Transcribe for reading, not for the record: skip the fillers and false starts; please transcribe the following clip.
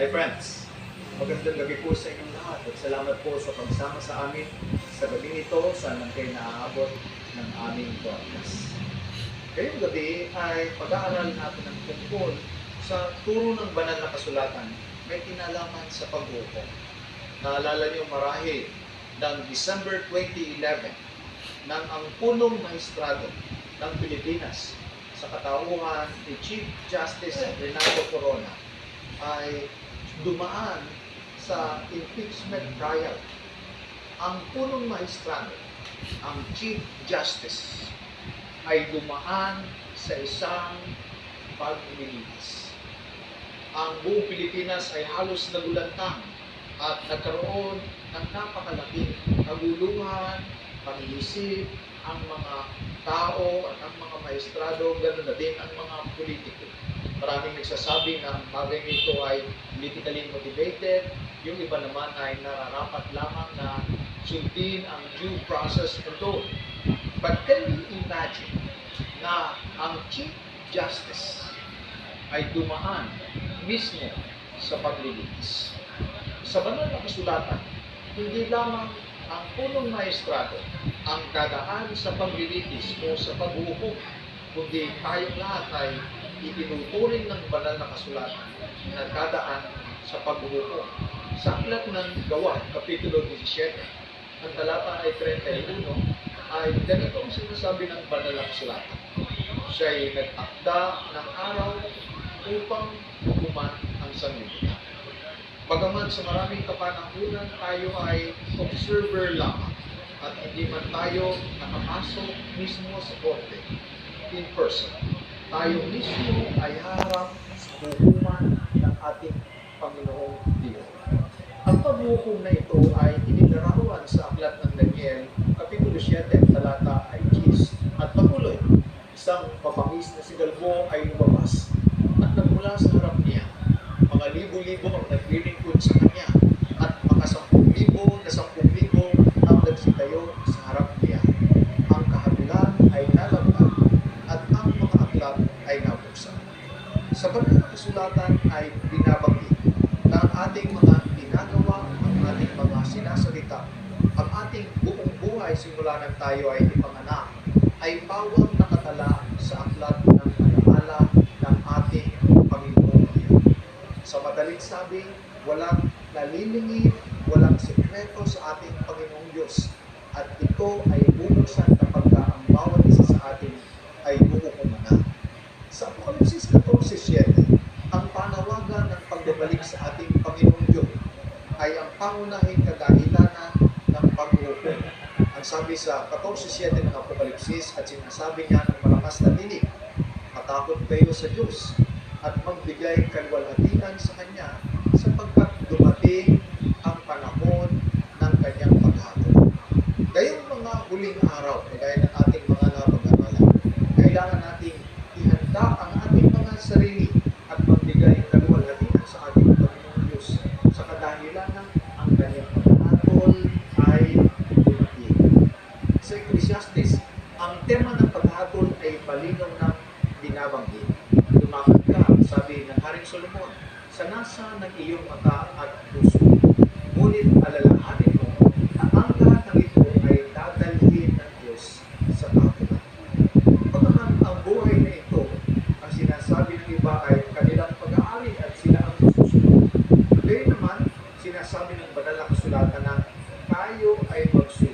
Hi friends, magandang gabi po sa inyong lahat at salamat po sa pagsama sa amin sa gabi ito saan man kayo naaabot ng aming broadcast. Ngayong gabi ay pag-aaral natin ng tungkol sa turo ng banal na kasulatan may kinalaman sa paghukom. Naalala niyo marahil ng December 2011 nang ang punong maestrado ng Pilipinas sa katauhan ni Chief Justice Renato Corona ay dumaan sa impeachment trial. Ang punong maestrado, ang Chief Justice, ay dumaan sa isang paglilitis. Ang buong Pilipinas ay halos nagulantang at nagkaroon ng napakalaking kaguluhan, pag-iisip, ang mga tao at ang mga maestrado, ganoon na din ang mga politiko. Maraming nagsasabi na ang bagay nito ay politically motivated, yung iba naman ay nararapat lamang na sundin ang due process control. But can you imagine na ang Chief Justice ay dumaan mismo sa paglilitis? Sa banal na kasulatan, hindi lamang ang punong maestrado ang dadaan sa paglilitis o sa paghukom, kundi tayong lahat ay itinuturing ng banal na kasulatan na dadaan sa paghukom. Sa aklat ng Gawa, Kapitulo 17, ang talata ay 31, ay ganito ang sinasabi ng banal na kasulatan. Siya'y nag-akda ng araw upang hukuman ang sanlibutan. Bagaman sa maraming kapanahunan tayo ay observer lamang at hindi man tayo nakapasok mismo sa korte in person, tayo mismo ay harap sa hukuman ng ating Panginoong Diyos. Ang paghukom na ito ay inilarawan sa aklat ng Daniel, Kapitulo 7, talata ay 10 at patuloy. Isang mapangis na sigalbo ay lumabas at nagmula sa harap niya. Mga libo-libo ang naglilingkod sa kanya at mga 10,000 na 10,000 ang nagsitayo sa harap niya. Ang kahatulan ay nalagdag at ang mga aklat ay nabuksan. Sa banal na kasulatan ay binabanggit na ang ating mga ginagawa, ang ating mga sinasalita, ang ating buong buhay simula ng tayo ay ipanganak, ay bawang nakatala sa aklat ng alaala ng ating Panginoon Diyos. Sa madaling sabi, walang nalilingid, walang sekreto sa ating Panginoong Diyos. At ito ay bubuksan kapag ang bawat isa sa atin ay hukuman na. Sa Apokalipsis 14:7, ang panawagan ng pagbabalik sa ating Panginoong Diyos ay ang pangunahing kadahilanan ng paghukom. Ang sabi sa 14:7 ng Apokalipsis at sinasabi niya ng malakas na tinig, matakot kayo sa Diyos at magbigay kalwalhatian sa Kanya sapagkat dumating ang panahon ng Kanyang paghatol. Ngayong mga huling araw, kagaya ng ating mga napag-aralan, kailangan nating ihanda ang ating mga sarili at magbigay kalwalhatian sa ating Panginoong Diyos sa kadahilan ng ang Kanyang paghatol ay dumating. Sa Ecclesiastes, ang tema ng paghatol ay palinaw ng binabanggit. Lumakad ka, sabi ng Haring Solomon, sa nasa ng iyong mata at puso. Ngunit alalahanin mo na ang lahat ng ito ay dadalhin ng Diyos sa kapunan. Pagkaman ang buhay na ito, ang sinasabi ng iba ay kanilang pag-aari at sila ang susunod. Ngayon naman, sinasabi ng banal na kasulatan na tayo ay magsunod